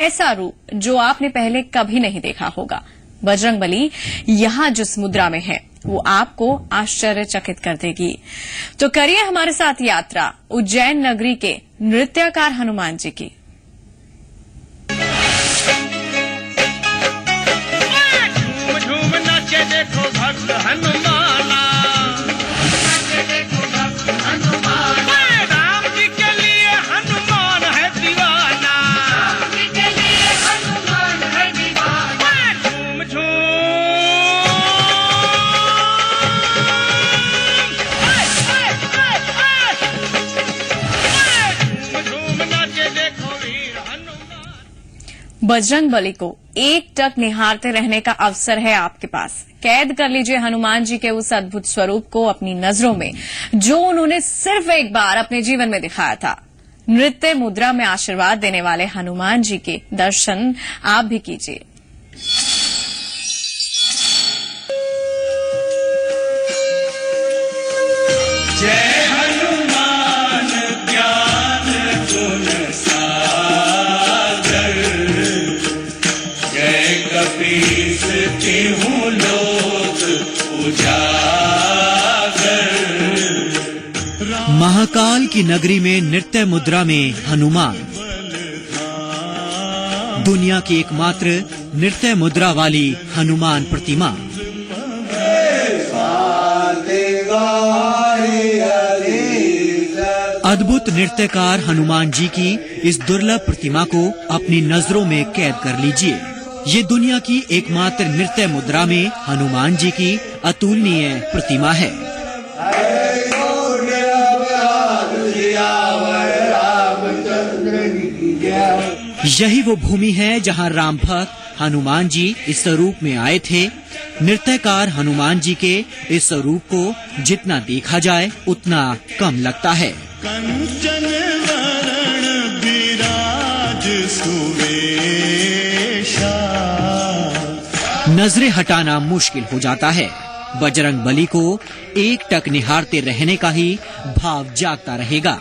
ऐसा रूप जो आपने पहले कभी नहीं देखा होगा। बजरंगबली यहाँ जिस मुद्रा में है वो आपको आश्चर्यचकित कर देगी। तो करिए हमारे साथ यात्रा उज्जैन नगरी के नृत्यकार हनुमान जी की। झूम नाचे देखो भक्त हनुमाना, राम जी के लिए हनुमान है दीवाना, झूम झूम झूम नाचे देखो वीर हनुमान। बजरंगबली को एकटक निहारते रहने का अवसर है आपके पास। कैद कर लीजिए हनुमान जी के उस अद्भुत स्वरूप को अपनी नजरों में, जो उन्होंने सिर्फ एक बार अपने जीवन में दिखाया था। नृत्य मुद्रा में आशीर्वाद देने वाले हनुमान जी के दर्शन आप भी कीजिए। जय हनुमान ज्ञान गुण सागर, जय कपीस तिहुँ लोक उजागर। महाकाल की नगरी में नृत्य मुद्रा में हनुमान, दुनिया की एकमात्र नृत्य मुद्रा वाली हनुमान प्रतिमा। अद्भुत नृत्यकार हनुमान जी की इस दुर्लभ प्रतिमा को अपनी नजरों में कैद कर लीजिए। ये दुनिया की एकमात्र नृत्य मुद्रा में हनुमान जी की अतुलनीय प्रतिमा है। यही वो भूमि है जहां राम भक्त हनुमान जी इस स्वरूप में आए थे। नृत्यकार हनुमान जी के इस स्वरूप को जितना देखा जाए उतना कम लगता है। कंचन वरण विराज सुवेशा, नजरें हटाना मुश्किल हो जाता है। बजरंगबली को एकटक निहारते रहने का ही भाव जागता रहेगा।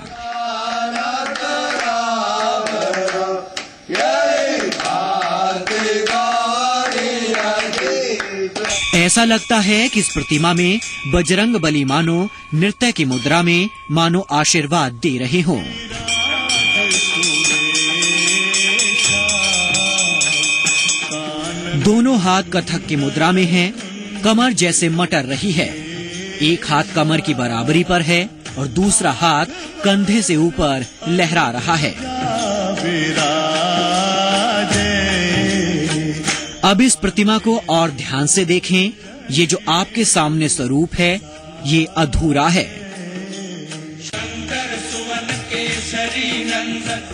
ऐसा लगता है कि इस प्रतिमा में बजरंगबली मानो नृत्य की मुद्रा में मानो आशीर्वाद दे रहे हों। दोनों हाथ कथक की मुद्रा में हैं, कमर जैसे मटर रही है। एक हाथ कमर की बराबरी पर है और दूसरा हाथ कंधे से ऊपर लहरा रहा है। अब इस प्रतिमा को और ध्यान से देखें। ये जो आपके सामने स्वरूप है ये अधूरा है।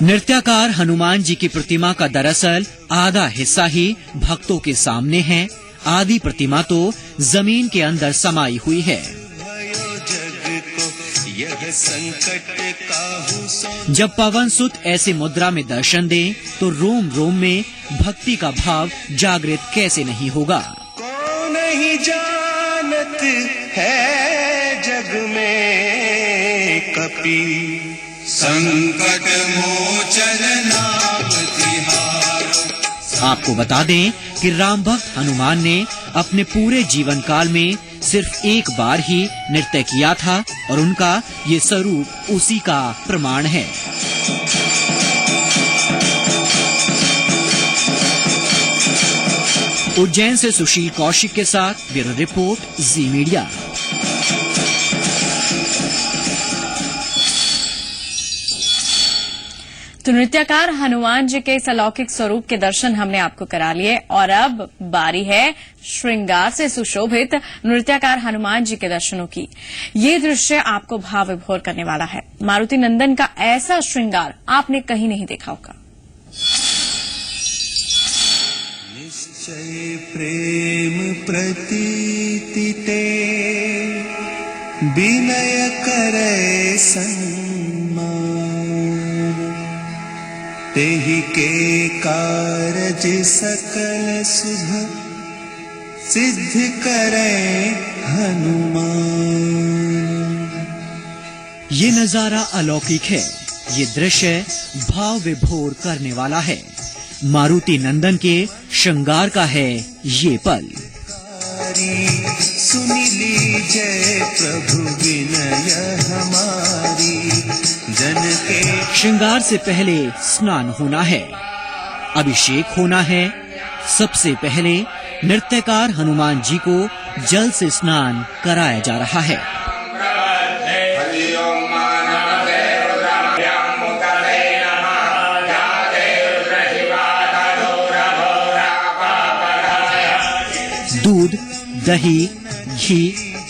नृत्यकार हनुमान जी की प्रतिमा का दरअसल आधा हिस्सा ही भक्तों के सामने है। आधी प्रतिमा तो जमीन के अंदर समाई हुई है। जब पवन सुत ऐसे मुद्रा में दर्शन दें तो रोम रोम में भक्ति का भाव जागृत कैसे नहीं होगा। कौन नहीं जानत है जग में कपि, संकट मोचन नाम तिहार। आपको बता दें कि राम भक्त हनुमान ने अपने पूरे जीवन काल में सिर्फ एक बार ही नृत्य किया था और उनका ये स्वरूप उसी का प्रमाण है। उज्जैन से सुशील कौशिक के साथ ब्यूरो रिपोर्ट, जी मीडिया। तो नृत्यकार हनुमान जी के इस अलौकिक स्वरूप के दर्शन हमने आपको करा लिए और अब बारी है श्रृंगार से सुशोभित नृत्यकार हनुमान जी के दर्शनों की। ये दृश्य आपको भाव विभोर करने वाला है। मारुति नंदन का ऐसा श्रृंगार आपने कहीं नहीं देखा होगा। निश्चय प्रेम प्रतीति ते, विनय करे सम्मान, तेहि के कारज सकल शुभ, सिद्ध करे हनुमान। ये नजारा अलौकिक है। ये दृश्य भाव विभोर करने वाला है। मारुति नंदन के श्रृंगार का है ये पल। सुनी लीजिए प्रभु विनय हमारी, जन के श्रृंगार से पहले स्नान होना है, अभिषेक होना है। सबसे पहले नृत्यकार हनुमान जी को जल से स्नान कराया जा रहा है। दूध, दही, घी,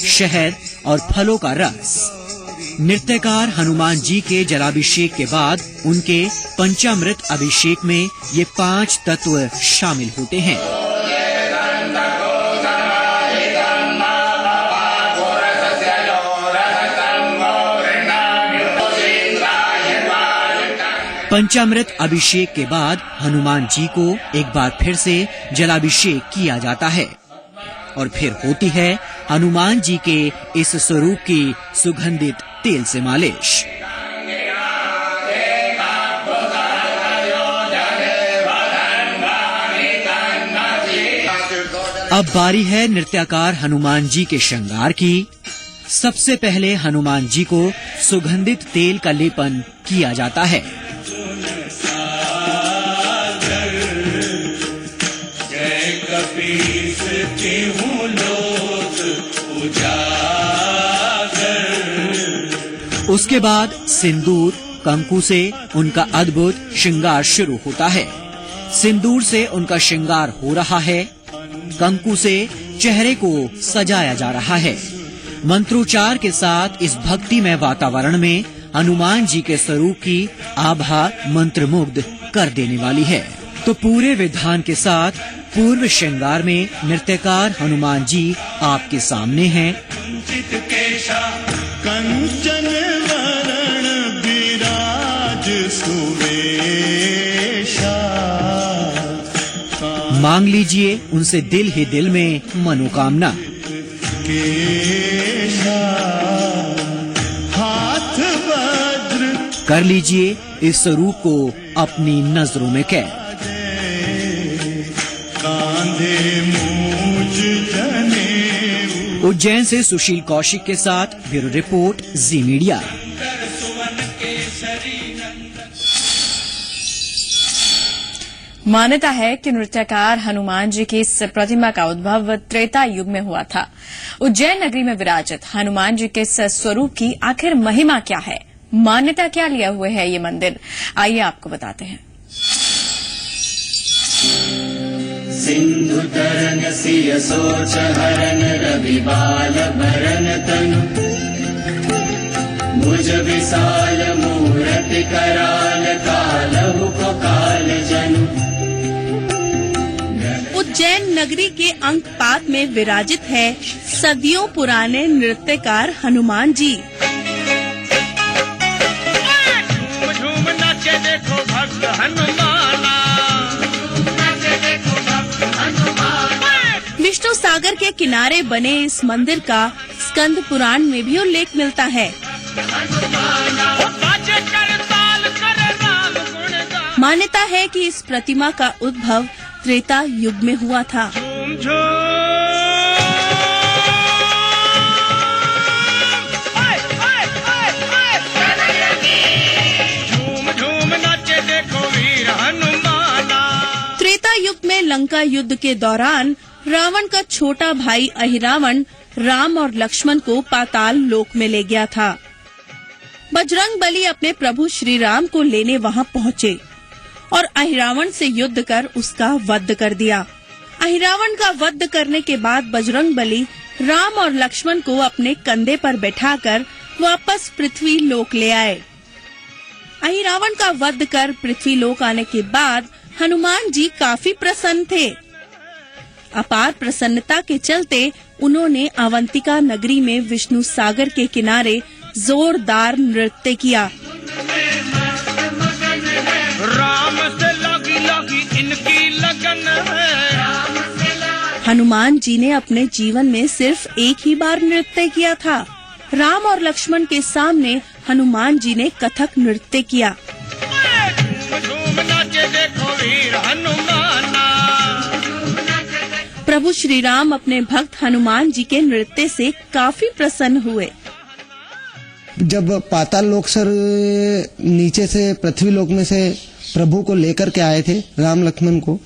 शहद और फलों का रस। नृत्यकार हनुमान जी के जलाभिषेक के बाद उनके पंचामृत अभिषेक में ये 5 तत्व शामिल होते हैं। पंचामृत अभिषेक के बाद हनुमान जी को एक बार फिर से जलाभिषेक किया जाता है और फिर होती है हनुमान जी के इस स्वरूप की सुगंधित तेल से मालिश। अब बारी है नृत्यकार हनुमान जी के श्रृंगार की। सबसे पहले हनुमान जी को सुगंधित तेल का लेपन किया जाता है। उसके बाद सिंदूर, कंकु से उनका अद्भुत श्रृंगार शुरू होता है। सिंदूर से उनका श्रृंगार हो रहा है, कंकु से चेहरे को सजाया जा रहा है। मंत्रोच्चार के साथ इस भक्तिमय वातावरण में हनुमान जी के स्वरूप की आभा मंत्रमुग्ध कर देने वाली है। तो पूरे विधान के साथ पूर्व श्रृंगार में नृत्यकार हनुमान जी आपके सामने हैं। कंचन वरण विराज सुवेशा, मांग लीजिए उनसे दिल ही दिल में मनोकामना। केशा हाथ वज्र, कर लीजिए इस स्वरूप को अपनी नजरों में कैद। कांधे मूंछ जनेऊ। उज्जैन से सुशील कौशिक के साथ ब्यूरो रिपोर्ट, जी मीडिया। मान्यता है कि नृत्यकार हनुमान जी की इस प्रतिमा का उद्भव त्रेता युग में हुआ था। उज्जैन नगरी में विराजित हनुमान जी के इस स्वरूप की आखिर महिमा क्या है, मान्यता क्या लिया हुए है ये मंदिर, आइए आपको बताते हैं। सिंधु तरन सिय सोच हरन रवि बाल भरन तनु, भुज विशाल मूरति कराल कालहु को काल जनु। उज्जैन नगरी के अंकपात में विराजित है सदियों पुराने नृत्यकार हनुमान जी। झूम झूम नाचे देखो भक्त हनुमाना, नाचे देखो भक्त हनुमाना। विष्णु सागर के किनारे बने इस मंदिर का स्कंद पुराण में भी उल्लेख मिलता है। मान्यता है कि इस प्रतिमा का उद्भव त्रेता युग में हुआ था। त्रेता युग में लंका युद्ध के दौरान रावण का छोटा भाई अहिरावण राम और लक्ष्मण को पाताल लोक में ले गया था। बजरंग बली अपने प्रभु श्री राम को लेने वहां पहुंचे और अहिरावण से युद्ध कर उसका वध कर दिया। अहिरावण का वध करने के बाद बजरंग बली राम और लक्ष्मण को अपने कंधे पर बैठाकर वापस पृथ्वी लोक ले आए। अहिरावण का वध कर पृथ्वी लोक आने के बाद हनुमान जी काफी प्रसन्न थे। अपार प्रसन्नता के चलते उन्होंने अवंतिका नगरी में विष्णु सागर के किनारे जोरदार नृत्य किया। राम से लगी लगी इनकी लगन है। हनुमान जी ने अपने जीवन में सिर्फ एक ही बार नृत्य किया था। राम और लक्ष्मण के सामने हनुमान जी ने कथक नृत्य किया। झूम झूम नाचे देखो वीर हनुमान। प्रभु श्री राम अपने भक्त हनुमान जी के नृत्य से काफी प्रसन्न हुए। जब पाताल लोक से नीचे से पृथ्वी लोक में से प्रभु को लेकर के आए थे, राम लक्ष्मण को,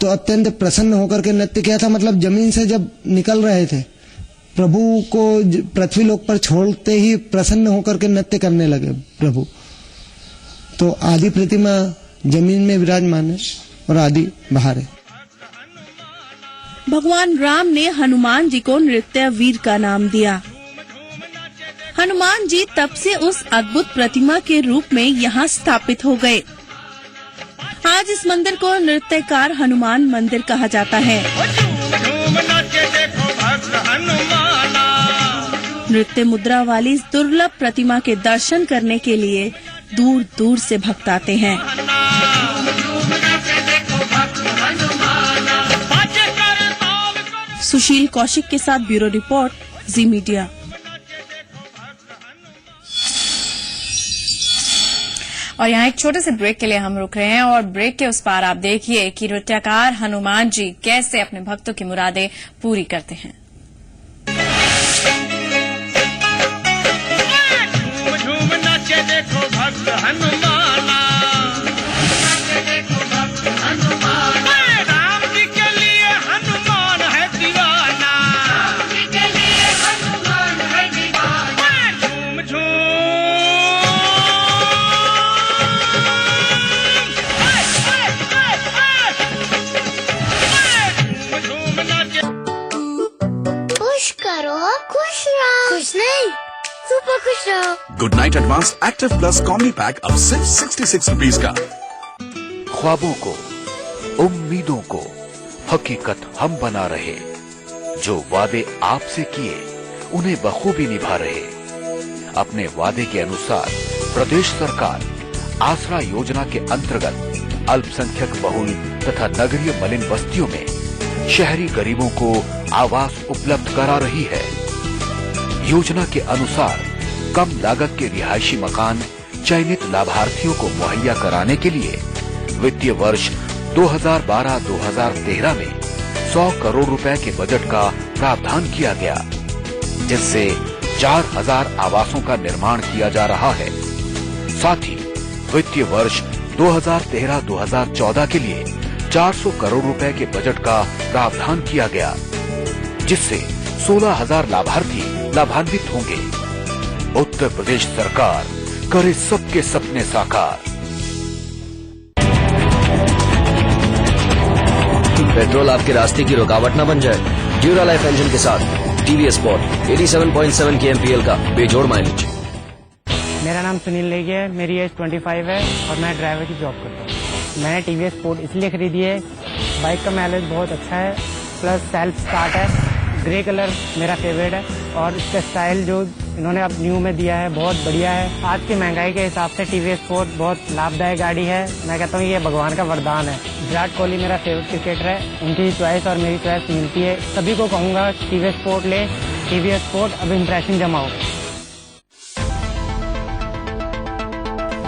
तो अत्यंत प्रसन्न होकर के नृत्य किया था। मतलब जमीन से जब निकल रहे थे, प्रभु को पृथ्वी लोक पर छोड़ते ही प्रसन्न होकर के नृत्य करने लगे प्रभु। तो आदि प्रतिमा जमीन में विराजमान है और आदि बाहर है। भगवान राम ने हनुमान जी को नृत्य वीर का नाम दिया। हनुमान जी तब से उस अद्भुत प्रतिमा के रूप में यहाँ स्थापित हो गए। आज इस मंदिर को नृत्यकार हनुमान मंदिर कहा जाता है। नृत्य मुद्रा वाली इस दुर्लभ प्रतिमा के दर्शन करने के लिए दूर दूर से भक्त आते हैं। सुशील कौशिक के साथ ब्यूरो रिपोर्ट, जी मीडिया। और यहाँ एक छोटे से ब्रेक के लिए हम रुक रहे हैं और ब्रेक के उस पार आप देखिए कि नृत्यकार हनुमान जी कैसे अपने भक्तों की मुरादें पूरी करते हैं। झूम झूम नाचे देखो भक्त हनुमाना, राम जी के लिए हनुमान है दीवाना, झूम झूम खुश करो, खुश रहो, खुश नहीं सुपर खुश रहो। Good night advance active plus combi pack अब सिर्फ 66 रुपीज का। ख्वाबों को, उम्मीदों को हकीकत हम बना रहे, जो वादे आपसे किए उन्हें बखूबी निभा रहे। अपने वादे के अनुसार प्रदेश सरकार आसरा योजना के अंतर्गत अल्पसंख्यक बहुल तथा नगरीय मलिन बस्तियों में शहरी गरीबों को आवास उपलब्ध करा रही है। योजना के अनुसार कम लागत के रिहायशी मकान चयनित लाभार्थियों को मुहैया कराने के लिए वित्तीय वर्ष 2012-2013 में 100 करोड़ रुपए के बजट का प्रावधान किया गया, जिससे 4000 आवासों का निर्माण किया जा रहा है। साथ ही वित्तीय वर्ष 2013-2014 के लिए 400 करोड़ रुपए के बजट का प्रावधान किया गया, जिससे 16,000 लाभार्थी लाभान्वित होंगे। उत्तर प्रदेश सरकार करे सबके सपने साकार। पेट्रोल आपके रास्ते की रुकावट न बन जाए। ड्यूरा लाइफ इंजन के साथ टीवीएस स्पोर्ट 87.7 kmpl का बेजोड़ माइलेज। मेरा नाम सुनील नेगी है, मेरी एज 25 है और मैं ड्राइवर की जॉब करता हूँ। मैंने टीवीएस स्पोर्ट इसलिए खरीदी है, बाइक का माइलेज बहुत अच्छा है, प्लस सेल्फ स्टार्ट है, ग्रे कलर मेरा फेवरेट है और इसका स्टाइल जो इन्होंने अब न्यू में दिया है बहुत बढ़िया है। आज की महंगाई के हिसाब से टीवीएस स्पोर्ट बहुत लाभदायक गाड़ी है। मैं कहता हूँ ये भगवान का वरदान है। विराट कोहली मेरा फेवरेट क्रिकेटर है, उनकी चॉइस और मेरी चॉइस मिलती है। सभी को कहूँगा टीवीएस स्पोर्ट ले, टीवीएस स्पोर्ट अब इम्प्रेशन जमाओ।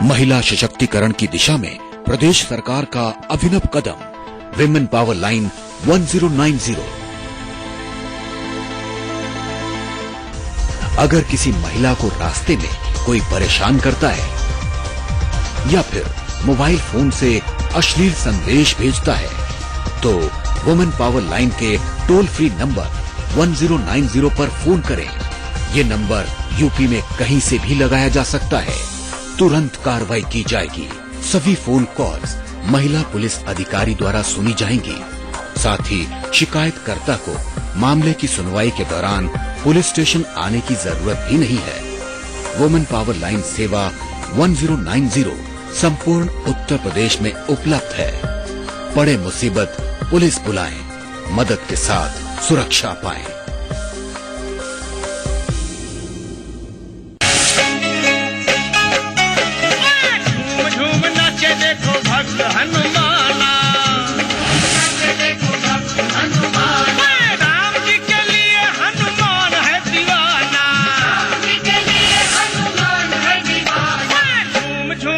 महिला सशक्तिकरण की दिशा में प्रदेश सरकार का अभिनव कदम विमेन पावर लाइन 1090। अगर किसी महिला को रास्ते में कोई परेशान करता है या फिर मोबाइल फोन से अश्लील संदेश भेजता है, तो वुमेन पावर लाइन के टोल फ्री नंबर 1090 पर फोन करें। ये नंबर यूपी में कहीं से भी लगाया जा सकता है, तुरंत कार्रवाई की जाएगी। सभी फोन कॉल्स महिला पुलिस अधिकारी द्वारा सुनी जाएंगी। साथ ही शिकायतकर्ता को मामले की सुनवाई के दौरान पुलिस स्टेशन आने की जरूरत भी नहीं है। वुमेन पावर लाइन सेवा 1090 संपूर्ण उत्तर प्रदेश में उपलब्ध है। पड़े मुसीबत पुलिस बुलाएं, मदद के साथ सुरक्षा पाएं। झूम झूम नाचे देखो भक्त हनुमाना, राम जी के लिए हनुमान है दीवाना, झूम झूम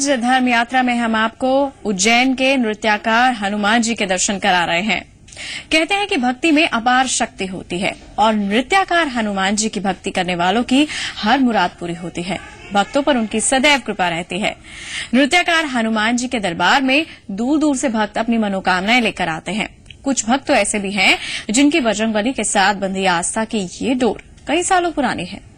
आज धर्म यात्रा में हम आपको उज्जैन के नृत्याकार हनुमान जी के दर्शन करा रहे हैं। कहते हैं कि भक्ति में अपार शक्ति होती है और नृत्याकार हनुमान जी की भक्ति करने वालों की हर मुराद पूरी होती है। भक्तों पर उनकी सदैव कृपा रहती है। नृत्याकार हनुमान जी के दरबार में दूर दूर से भक्त अपनी मनोकामनाएं लेकर आते हैं। कुछ भक्त तो ऐसे भी हैं जिनकी बजरंगबली के साथ बंधी आस्था की ये डोर कई सालों पुरानी है।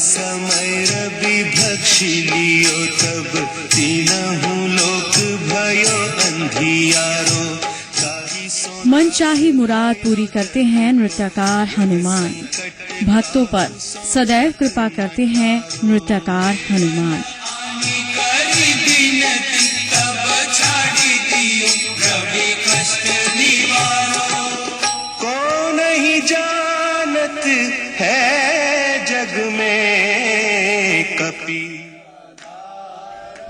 समय रवि भक्षिलियो तब तीनहु लोक भयो अंधियारो। मन चाही मुराद पूरी करते हैं नृत्यकार हनुमान। भक्तों पर सदैव कृपा करते हैं नृत्यकार हनुमान। कौन नहीं जानत है जग में कपि।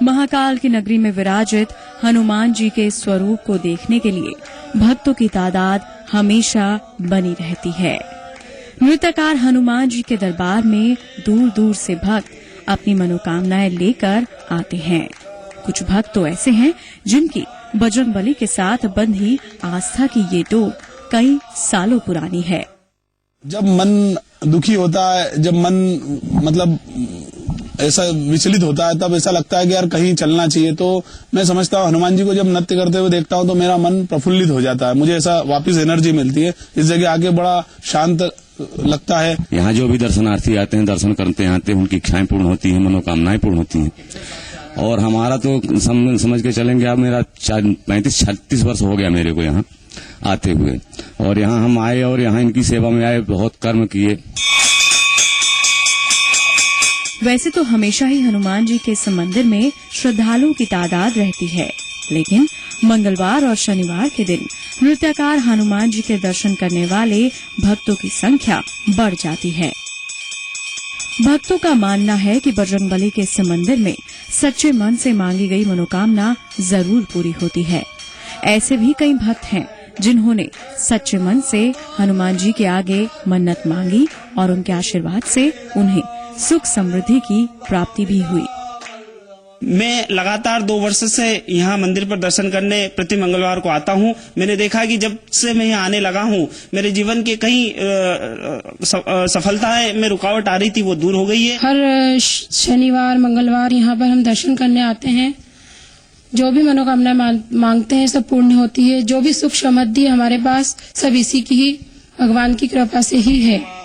महाकाल की नगरी में विराजित हनुमान जी के स्वरूप को देखने के लिए भक्तों की तादाद हमेशा बनी रहती है। नृत्यकार हनुमान जी के दरबार में दूर दूर से भक्त अपनी मनोकामनाएं लेकर आते हैं। कुछ भक्त तो ऐसे हैं जिनकी बजरंगबली के साथ बंधी आस्था की ये डोर कई सालों पुरानी है। जब मन दुखी होता है, जब मन मतलब ऐसा विचलित होता है, तब ऐसा लगता है कि यार कहीं चलना चाहिए। तो मैं समझता हूँ हनुमान जी को जब नृत्य करते हुए देखता हूँ तो मेरा मन प्रफुल्लित हो जाता है। मुझे ऐसा वापस एनर्जी मिलती है। इस जगह आके बड़ा शांत लगता है। यहाँ जो भी दर्शनार्थी आते हैं, दर्शन करते आते हैं, उनकी इच्छाएं पूर्ण होती हैं, मनोकामनाएं पूर्ण होती हैं। और हमारा तो समझ के चलेंगे, अब मेरा 35-36 वर्ष हो गया मेरे को यहाँ आते हुए। और यहाँ हम आए और यहाँ इनकी सेवा में आए, बहुत कर्म किए। वैसे तो हमेशा ही हनुमान जी के इस मंदिर में श्रद्धालुओं की तादाद रहती है, लेकिन मंगलवार और शनिवार के दिन नृत्यकार हनुमान जी के दर्शन करने वाले भक्तों की संख्या बढ़ जाती है। भक्तों का मानना है कि बजरंगबली के इस मंदिर में सच्चे मन से मांगी गई मनोकामना जरूर पूरी होती है। ऐसे भी कई भक्त हैं जिन्होंने सच्चे मन से हनुमान जी के आगे मन्नत मांगी और उनके आशीर्वाद से उन्हें सुख समृद्धि की प्राप्ति भी हुई। मैं लगातार 2 वर्ष से यहाँ मंदिर पर दर्शन करने प्रति मंगलवार को आता हूँ। मैंने देखा कि जब से मैं यहाँ आने लगा हूँ, मेरे जीवन के कई सफलताएं में रुकावट आ रही थी, वो दूर हो गई है। हर शनिवार मंगलवार यहाँ पर हम दर्शन करने आते हैं। जो भी मनोकामना मांगते हैं सब पूर्ण होती है। जो भी सुख समृद्धि हमारे पास सब इसी की ही भगवान की कृपा से ही है।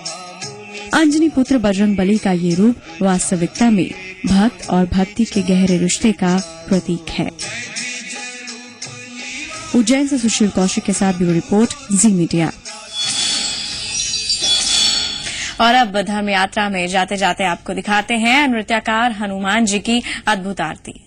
अंजनी पुत्र बजरंगबली का ये रूप वास्तविकता में भक्त और भक्ति के गहरे रिश्ते का प्रतीक है। उज्जैन से सुशील कौशिक के साथ ब्यूरो रिपोर्ट, जी मीडिया। और अब धर्म यात्रा में जाते जाते आपको दिखाते हैं नृत्यकार हनुमान जी की अद्भुत आरती।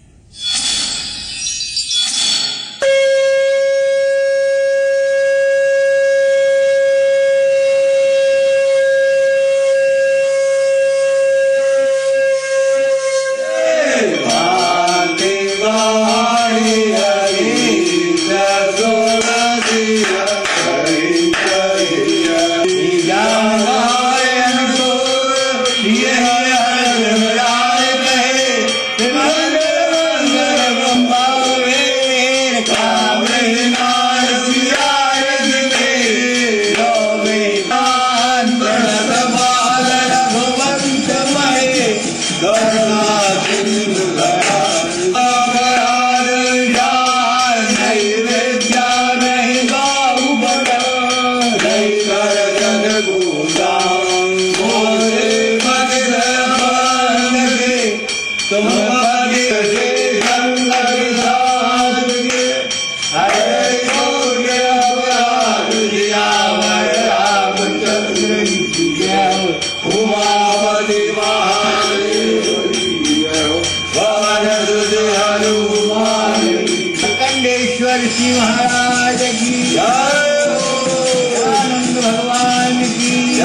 महाराज की आनंद भगवान की,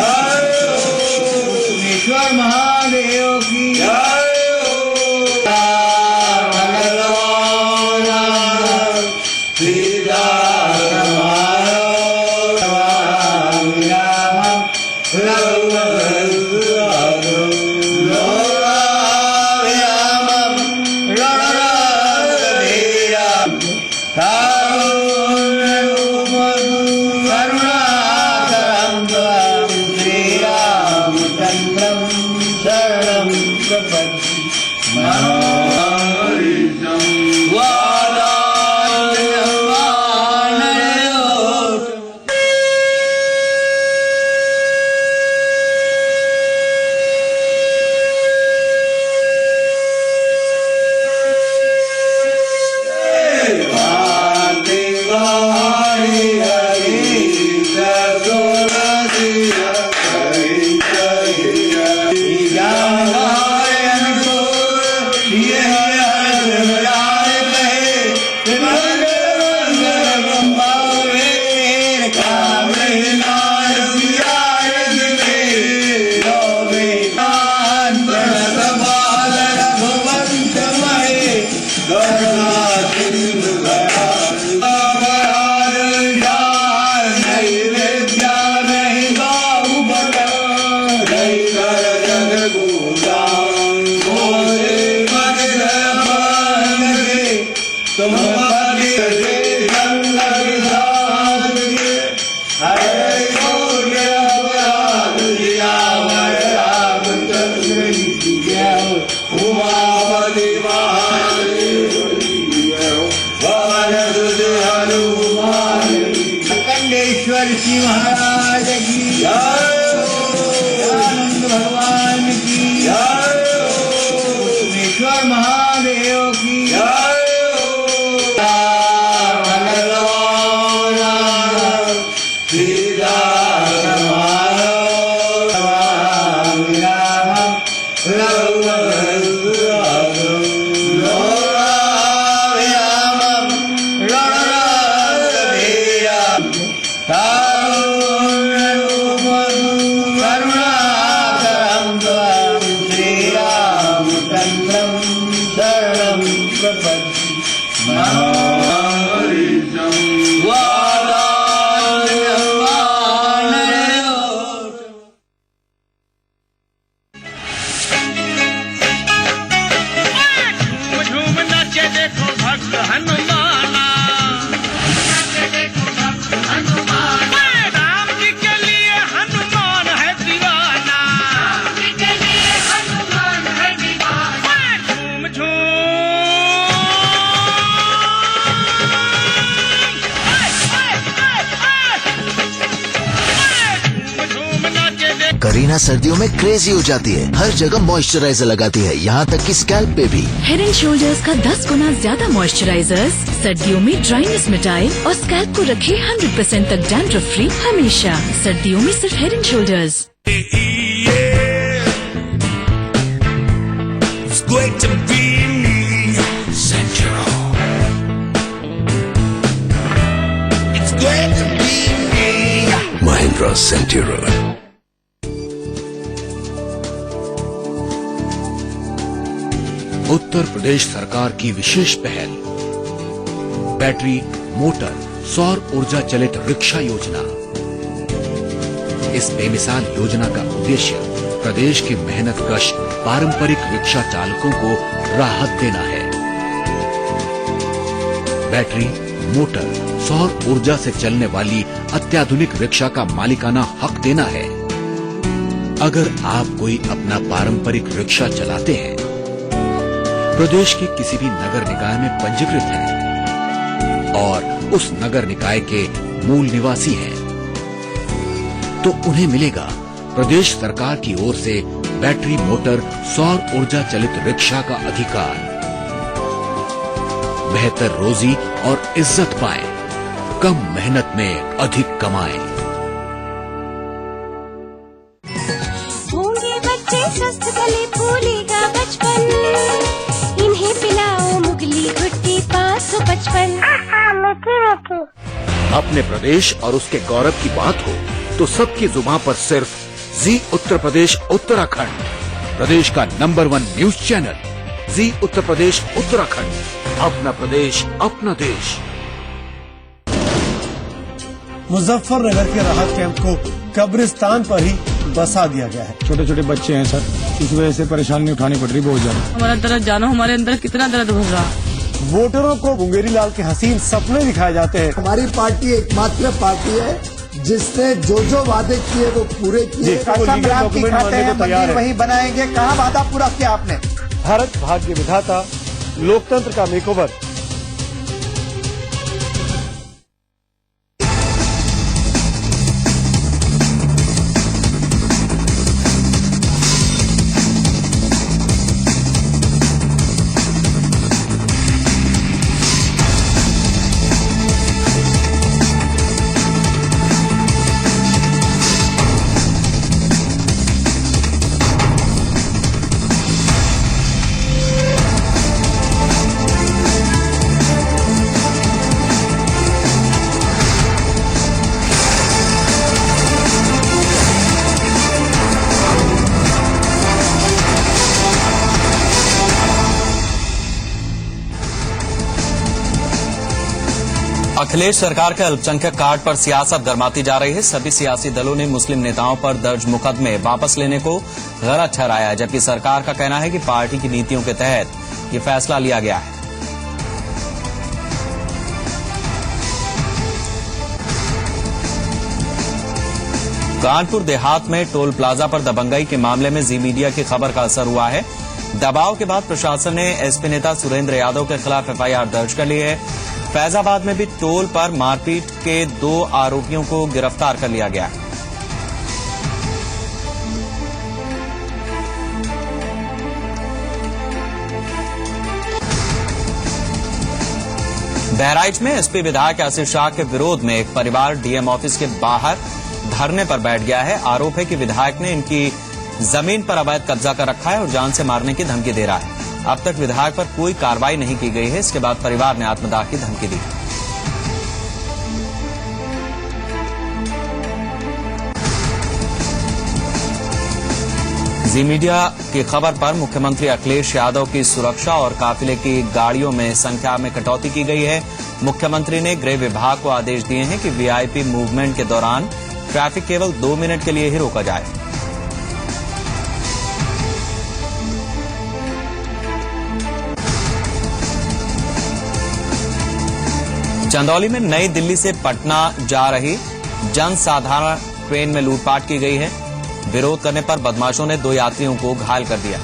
ईश्वर महादेव की। करुणाकरं त्वं श्रीरामचन्द्रं शरणं प्रपद्ये अखंडेश्वर जी महाराज की आनंद भगवान की सोमेश्वर महादेव की करुणाकरं त्वं श्रीरामचन्द्रं शरणं प्रपद्ये झूम नाचे देखो भक्त हनुमाना, राम जी के लिए हनुमान है दीवाना, झूम झूम नाचे देखो। करीना सर्दियों में क्रेजी हो जाती है, हर जगह मॉइस्चराइजर लगाती है, यहाँ तक कि स्कैल्प पे भी। हेड एंड शोल्डर्स का 10 गुना ज्यादा मॉइस्चराइजर्स सर्दियों में ड्राइनेस मिटाए और स्कैल्प को रखे 100% तक डैंड्रफ फ्री हमेशा। सर्दियों में सिर्फ head and shoulders. It's great to be me, Central. It's great to be me. Mahindra Centuro. Uttar Pradesh सरकार की विशेष पहल बैटरी मोटर सौर ऊर्जा चलित रिक्शा योजना। इस बेमिसाल योजना का उद्देश्य प्रदेश के मेहनतकश पारंपरिक रिक्शा चालकों को राहत देना है। बैटरी मोटर सौर ऊर्जा से चलने वाली अत्याधुनिक रिक्शा का मालिकाना हक देना है। अगर आप कोई अपना पारंपरिक रिक्शा चलाते हैं, प्रदेश के किसी भी नगर निकाय में पंजीकृत हैं और उस नगर निकाय के मूल निवासी हैं, तो उन्हें मिलेगा प्रदेश सरकार की ओर से बैटरी मोटर सौर ऊर्जा चलित रिक्शा का अधिकार। बेहतर रोजी और इज्जत पाएं, कम मेहनत में अधिक कमाएं। होंगे बच्चे स्वस्थ भले फूलेगा बचपन, इन्हें पिलाओ मुगली घुट्टी 555। अपने प्रदेश और उसके गौरव की बात हो तो सबकी जुबान पर सिर्फ जी उत्तर प्रदेश उत्तराखंड, प्रदेश का नंबर 1 न्यूज चैनल जी उत्तर प्रदेश उत्तराखंड। अपना प्रदेश अपना देश। मुजफ्फरनगर के राहत कैंप को कब्रिस्तान पर ही बसा दिया गया है। छोटे छोटे बच्चे हैं सर, इस वजह से परेशानी उठानी पड़ रही बहुत ज्यादा। हमारा दर्द जानो, हमारे अंदर कितना दर्द भर रहा। वोटरों को मुंगेरी लाल के हसीन सपने दिखाए जाते हैं। हमारी पार्टी एकमात्र पार्टी है जिसने जो वादे किए वो पूरे किए। कसम राम की खाते हैं, मंदिर वही बनाएंगे। कहाँ वादा पूरा किया आपने? भारत भाग्य विधाता, लोकतंत्र का मेकओवर। अखिलेश सरकार के अल्पसंख्यक कार्ड पर सियासत गरमाती जा रही है। सभी सियासी दलों ने मुस्लिम नेताओं पर दर्ज मुकदमे वापस लेने को गलत ठहराया है, जबकि सरकार का कहना है कि पार्टी की नीतियों के तहत ये फैसला लिया गया है। कानपुर देहात में टोल प्लाजा पर दबंगई के मामले में जी मीडिया की खबर का असर हुआ है। दबाव के बाद प्रशासन ने एसपी नेता सुरेंद्र यादव के खिलाफ एफआईआर दर्ज कर ली है। फैजाबाद में भी टोल पर मारपीट के 2 आरोपियों को गिरफ्तार कर लिया गया है। बहराइच में एसपी विधायक यासिर शाह के विरोध में एक परिवार डीएम ऑफिस के बाहर धरने पर बैठ गया है। आरोप है कि विधायक ने इनकी जमीन पर अवैध कब्जा कर रखा है और जान से मारने की धमकी दे रहा है। अब तक विधायक पर कोई कार्रवाई नहीं की गई है। इसके बाद परिवार ने आत्मदाह की धमकी दी। जी मीडिया की खबर पर मुख्यमंत्री अखिलेश यादव की सुरक्षा और काफिले की गाड़ियों में संख्या में कटौती की गई है। मुख्यमंत्री ने गृह विभाग को आदेश दिए हैं कि वीआईपी मूवमेंट के दौरान ट्रैफिक केवल 2 मिनट के लिए ही रोका जाए। चंदौली में नई दिल्ली से पटना जा रही जनसाधारण ट्रेन में लूटपाट की गई है। विरोध करने पर बदमाशों ने 2 यात्रियों को घायल कर दिया।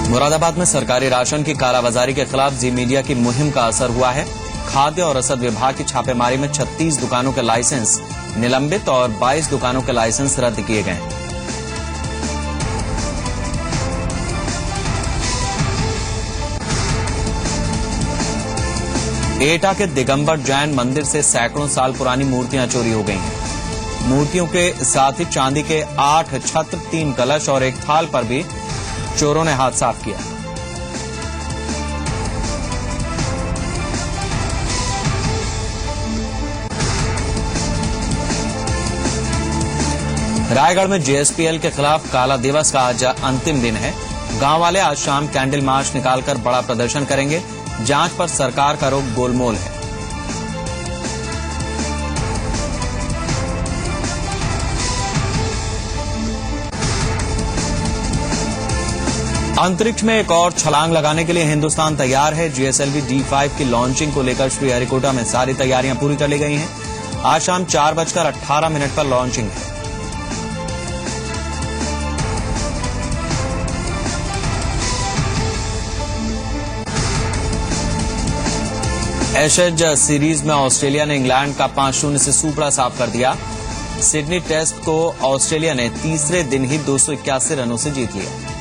मुरादाबाद में सरकारी राशन की कालाबाजारी के खिलाफ जी मीडिया की मुहिम का असर हुआ है। खाद्य और रसद विभाग की छापेमारी में 36 दुकानों के लाइसेंस निलंबित और 22 दुकानों के लाइसेंस रद्द किए गए। एटा के दिगंबर जैन मंदिर से सैकड़ों साल पुरानी मूर्तियां चोरी हो गई हैं। मूर्तियों के साथ ही चांदी के 8 छत्र, 3 कलश और 1 थाल पर भी चोरों ने हाथ साफ किया। रायगढ़ में जेएसपीएल के खिलाफ काला दिवस का आज अंतिम दिन है। गांव वाले आज शाम कैंडल मार्च निकालकर बड़ा प्रदर्शन करेंगे। जांच पर सरकार का रुख गोलमोल है। अंतरिक्ष में एक और छलांग लगाने के लिए हिंदुस्तान तैयार है। जीएसएलवी D5 की लॉन्चिंग को लेकर श्रीहरिकोटा में सारी तैयारियां पूरी कर ली गई हैं। आज शाम 4:18 पर लॉन्चिंग है। एशेज सीरीज में ऑस्ट्रेलिया ने इंग्लैंड का 5-0 से सूपड़ा साफ कर दिया। सिडनी टेस्ट को ऑस्ट्रेलिया ने तीसरे दिन ही 281 रनों से जीत लिया।